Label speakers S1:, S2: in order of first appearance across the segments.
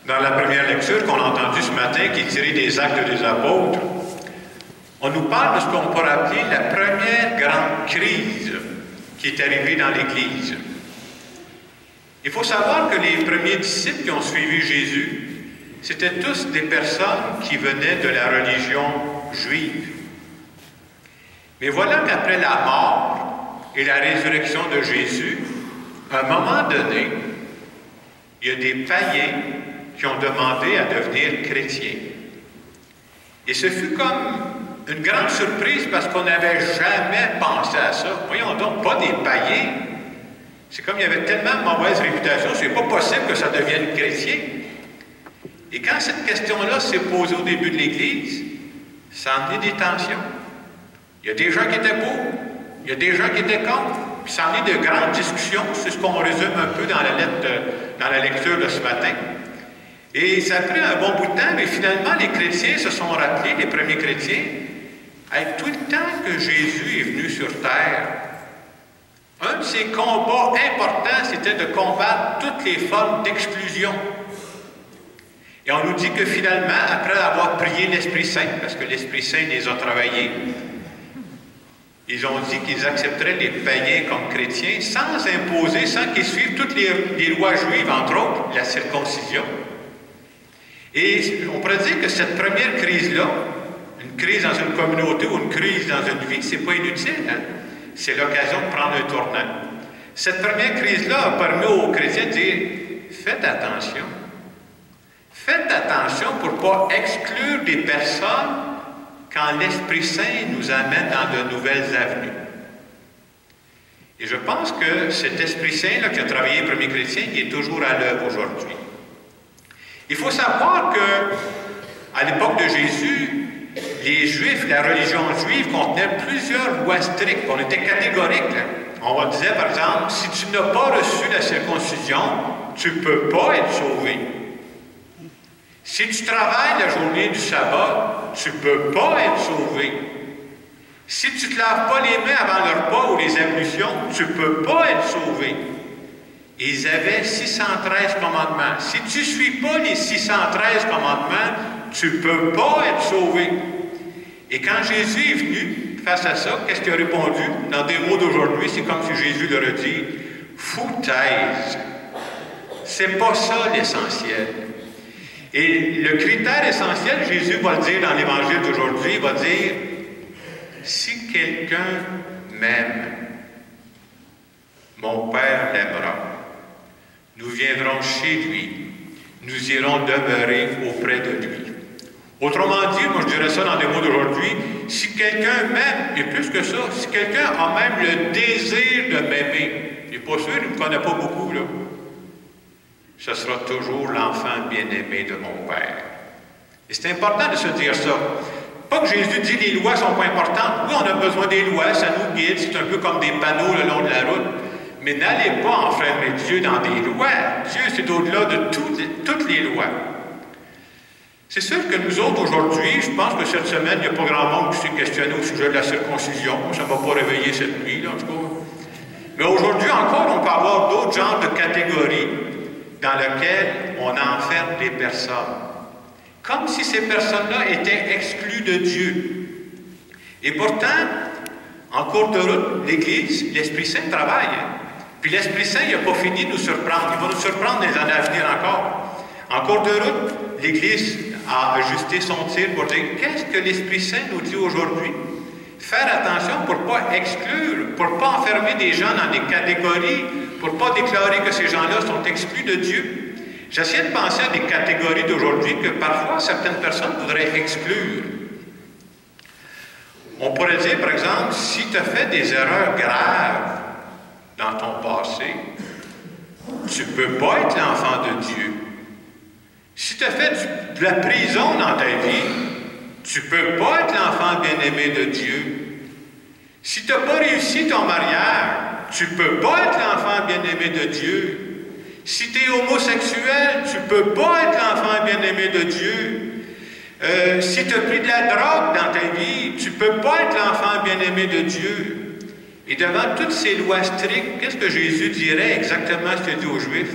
S1: Dans la première lecture qu'on a entendue ce matin, qui est tirée des Actes des Apôtres, on nous parle de ce qu'on pourrait appeler la première grande crise qui est arrivée dans l'Église. Il faut savoir que les premiers disciples qui ont suivi Jésus, c'étaient tous des personnes qui venaient de la religion juive. Mais voilà qu'après la mort et la résurrection de Jésus, à un moment donné, il y a des païens qui ont demandé à devenir chrétiens. Et ce fut comme une grande surprise parce qu'on n'avait jamais pensé à ça. Voyons donc, pas des païens. C'est comme il y avait tellement de mauvaise réputation, c'est pas possible que ça devienne chrétien. Et quand cette question-là s'est posée au début de l'Église, ça a amené des tensions. Il y a des gens qui étaient pour, il y a des gens qui étaient contre, puis ça a amené de grandes discussions. C'est ce qu'on résume un peu dans la lettre, dans la lecture de ce matin. Et ça a pris un bon bout de temps, mais finalement, les chrétiens se sont rappelés, les premiers chrétiens, avec tout le temps que Jésus est venu sur terre, un de ses combats importants, c'était de combattre toutes les formes d'exclusion. Et on nous dit que finalement, après avoir prié l'Esprit Saint, parce que l'Esprit Saint les a travaillés, ils ont dit qu'ils accepteraient les païens comme chrétiens sans imposer, sans qu'ils suivent toutes les lois juives, entre autres, la circoncision. Et on pourrait dire que cette première crise-là, une crise dans une communauté ou une crise dans une vie, c'est pas inutile, hein? C'est l'occasion de prendre un tournant. Cette première crise-là a permis aux chrétiens de dire « Faites attention. Faites attention pour ne pas exclure des personnes quand l'Esprit Saint nous amène dans de nouvelles avenues. » Et je pense que cet Esprit Saint-là qui a travaillé les premiers chrétiens, il est toujours à l'œuvre aujourd'hui. Il faut savoir que, à l'époque de Jésus, les Juifs, la religion juive contenait plusieurs lois strictes. On était catégorique. On disait, par exemple, si tu n'as pas reçu la circoncision, tu ne peux pas être sauvé. Si tu travailles la journée du sabbat, tu ne peux pas être sauvé. Si tu ne te laves pas les mains avant le repas ou les ablutions, tu ne peux pas être sauvé. Et ils avaient 613 commandements. Si tu ne suis pas les 613 commandements, tu ne peux pas être sauvé. Et quand Jésus est venu face à ça, qu'est-ce qu'il a répondu? Dans des mots d'aujourd'hui, c'est comme si Jésus leur a dit « Foutaise! C'est pas ça l'essentiel. » Et le critère essentiel, Jésus va le dire dans l'Évangile d'aujourd'hui, il va dire « Si quelqu'un m'aime, mon Père l'aimera. Nous viendrons chez lui. Nous irons demeurer auprès de lui. » Autrement dit, moi je dirais ça dans des mots d'aujourd'hui, si quelqu'un m'aime, et plus que ça, si quelqu'un a même le désir de m'aimer, il n'est pas sûr, il ne me connaît pas beaucoup, là, ce sera toujours l'enfant bien-aimé de mon Père. Et c'est important de se dire ça. Pas que Jésus dit les lois ne sont pas importantes. Oui, on a besoin des lois, ça nous guide, c'est un peu comme des panneaux le long de la route. Mais n'allez pas enfermer Dieu dans des lois. Dieu, c'est au-delà de toutes les lois. C'est sûr que nous autres, aujourd'hui, je pense que cette semaine, il n'y a pas grand monde qui s'est questionné au sujet de la circoncision. Ça ne m'a pas réveillé cette nuit, là, en tout cas. Mais aujourd'hui encore, on peut avoir d'autres genres de catégories dans lesquelles on enferme des personnes. Comme si ces personnes-là étaient exclues de Dieu. Et pourtant, en cours de route, l'Église, l'Esprit Saint travaille. Puis l'Esprit Saint, il n'a pas fini de nous surprendre. Il va nous surprendre dans les années à venir encore. En cours de route, l'Église a ajusté son tir pour dire qu'est-ce que l'Esprit Saint nous dit aujourd'hui? Faire attention pour ne pas exclure, pour ne pas enfermer des gens dans des catégories, pour ne pas déclarer que ces gens-là sont exclus de Dieu. J'essaie de penser à des catégories d'aujourd'hui que parfois certaines personnes voudraient exclure. On pourrait dire, par exemple, si tu as fait des erreurs graves dans ton passé, tu ne peux pas être l'enfant de Dieu. Si tu as fait de la prison dans ta vie, tu ne peux pas être l'enfant bien-aimé de Dieu. Si tu n'as pas réussi ton mariage, tu ne peux pas être l'enfant bien-aimé de Dieu. Si tu es homosexuel, tu ne peux pas être l'enfant bien-aimé de Dieu. Si tu as pris de la drogue dans ta vie, tu ne peux pas être l'enfant bien-aimé de Dieu. Et devant toutes ces lois strictes, qu'est-ce que Jésus dirait exactement ce qu'il dit aux Juifs?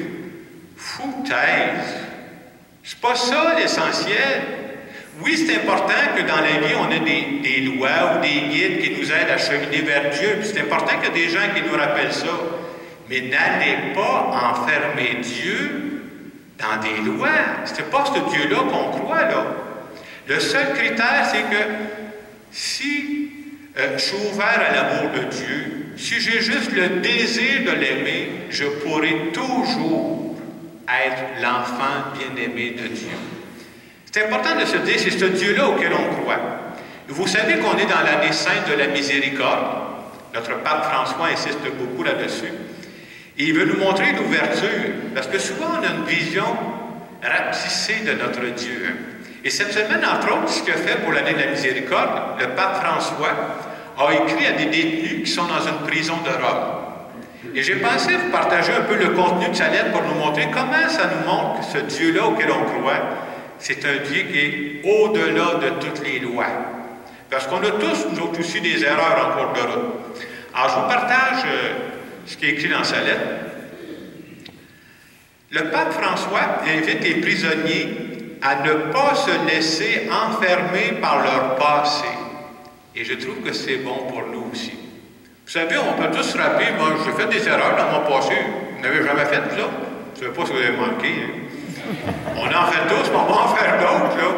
S1: Foutaise! C'est pas ça l'essentiel. Oui, c'est important que dans la vie, on ait des lois ou des guides qui nous aident à cheminer vers Dieu. Puis c'est important qu'il y ait des gens qui nous rappellent ça. Mais n'allez pas enfermer Dieu dans des lois. C'est pas ce Dieu-là qu'on croit, là. Le seul critère, c'est que si je suis ouvert à l'amour de Dieu, si j'ai juste le désir de l'aimer, je pourrai toujours être l'enfant bien-aimé de Dieu. C'est important de se dire, c'est ce Dieu-là auquel on croit. Vous savez qu'on est dans l'année sainte de la miséricorde. Notre pape François insiste beaucoup là-dessus. Et il veut nous montrer l'ouverture, parce que souvent on a une vision rapetissée de notre Dieu. Et cette semaine, entre autres, ce qu'il a fait pour l'année de la miséricorde, le pape François a écrit à des détenus qui sont dans une prison de Rome. Et j'ai pensé vous partager un peu le contenu de sa lettre pour nous montrer comment ça nous montre que ce Dieu-là auquel on croit, c'est un Dieu qui est au-delà de toutes les lois. Parce qu'on a tous, nous autres aussi, des erreurs en cours de route. Alors, je vous partage ce qui est écrit dans sa lettre. Le pape François invite les prisonniers à ne pas se laisser enfermer par leur passé. Et je trouve que c'est bon pour nous aussi. Vous savez, on peut tous se rappeler, moi, j'ai fait des erreurs dans mon passé. Vous n'avez jamais fait, vous autres? Je ne sais pas si vous avez manqué. Hein? On en fait tous, mais on va en faire d'autres, là.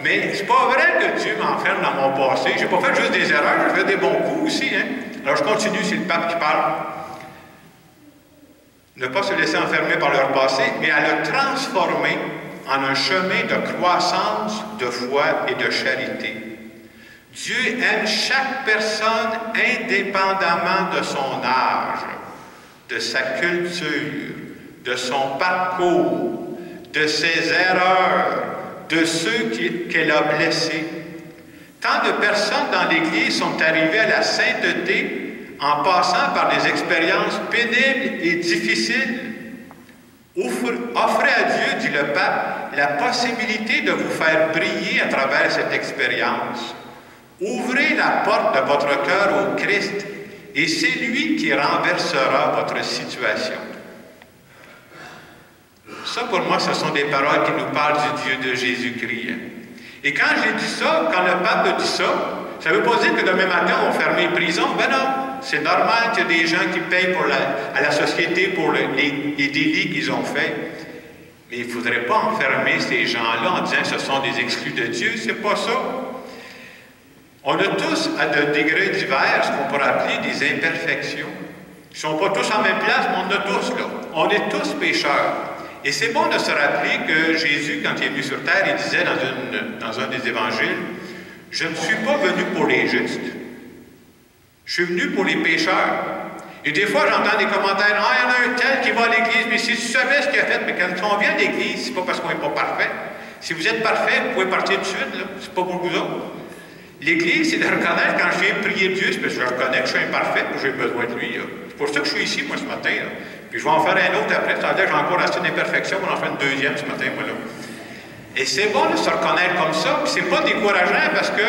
S1: Mais c'est pas vrai que Dieu m'enferme dans mon passé. J'ai pas fait juste des erreurs, j'ai fait des bons coups aussi, hein. Alors je continue, c'est le pape qui parle. Ne pas se laisser enfermer par leur passé, mais à le transformer en un chemin de croissance, de foi et de charité. Dieu aime chaque personne indépendamment de son âge, de sa culture, de son parcours, de ses erreurs, de ceux qu'elle a blessés. Tant de personnes dans l'Église sont arrivées à la sainteté en passant par des expériences pénibles et difficiles. Offrez à Dieu, dit le pape, la possibilité de vous faire briller à travers cette expérience. Ouvrez la porte de votre cœur au Christ et c'est lui qui renversera votre situation. Ça, pour moi, ce sont des paroles qui nous parlent du Dieu de Jésus-Christ. Et quand j'ai dit ça, quand le pape a dit ça, ça ne veut pas dire que demain matin, on ferme les prisons. Ben non, c'est normal qu'il y ait des gens qui payent à la société pour les délits qu'ils ont faits. Mais il ne faudrait pas enfermer ces gens-là en disant que ce sont des exclus de Dieu. C'est pas ça. On a tous, à de degrés divers, ce qu'on pourrait appeler des imperfections. Ils ne sont pas tous en même place, mais on a tous, là. On est tous pécheurs. Et c'est bon de se rappeler que Jésus, quand il est venu sur terre, il disait dans un des évangiles, « Je ne suis pas venu pour les justes. Je suis venu pour les pécheurs. » Et des fois, j'entends des commentaires, « Ah, il y en a un tel qui va à l'Église, mais si tu savais ce qu'il a fait, mais quand on vient à l'Église, c'est pas parce qu'on n'est pas parfait. Si vous êtes parfait, vous pouvez partir tout de suite, là. C'est pas pour vous autres. L'Église, c'est de reconnaître, quand je viens prier Dieu, c'est parce que je reconnais que je suis imparfait, que j'ai besoin de lui. C'est pour ça que je suis ici, moi, ce matin. Là. Puis je vais en faire un autre après. C'est-à-dire que j'ai encore assez d'imperfection, on va en faire une deuxième ce matin, moi, là. Et c'est bon de se reconnaître comme ça, puis c'est pas décourageant parce que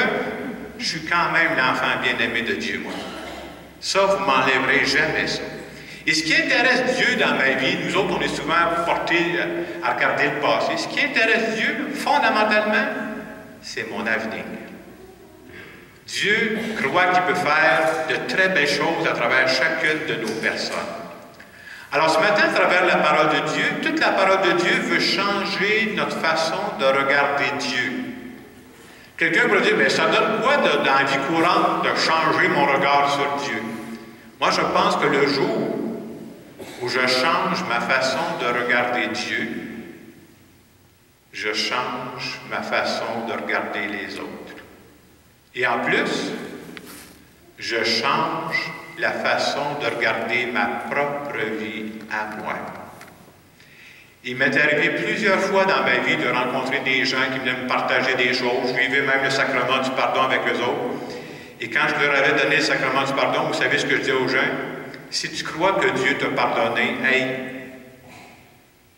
S1: je suis quand même l'enfant bien-aimé de Dieu, moi. Ça, vous m'enlèverez jamais ça. Et ce qui intéresse Dieu dans ma vie, nous autres, on est souvent portés à regarder le passé. Ce qui intéresse Dieu, fondamentalement, c'est mon avenir. Dieu croit qu'il peut faire de très belles choses à travers chacune de nos personnes. Alors ce matin, à travers la parole de Dieu, toute la parole de Dieu veut changer notre façon de regarder Dieu. Quelqu'un pourrait dire, mais ça donne quoi dans la vie courante de changer mon regard sur Dieu? Moi, je pense que le jour où je change ma façon de regarder Dieu, je change ma façon de regarder les autres. Et en plus, je change la façon de regarder ma propre vie à moi. Il m'est arrivé plusieurs fois dans ma vie de rencontrer des gens qui venaient me partager des choses. Je vivais même le sacrement du pardon avec eux autres. Et quand je leur avais donné le sacrement du pardon, vous savez ce que je disais aux gens? Si tu crois que Dieu t'a pardonné, hey,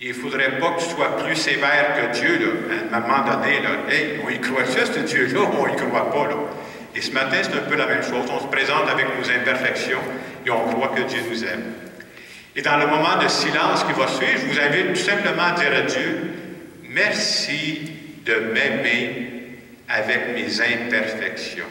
S1: il ne faudrait pas que tu sois plus sévère que Dieu, là. À un moment donné, là, hey, on y croit-tu à ce Dieu-là ou on y croit pas, là? Et ce matin, c'est un peu la même chose. On se présente avec nos imperfections et on croit que Dieu nous aime. Et dans le moment de silence qui va suivre, je vous invite tout simplement à dire à Dieu, merci de m'aimer avec mes imperfections.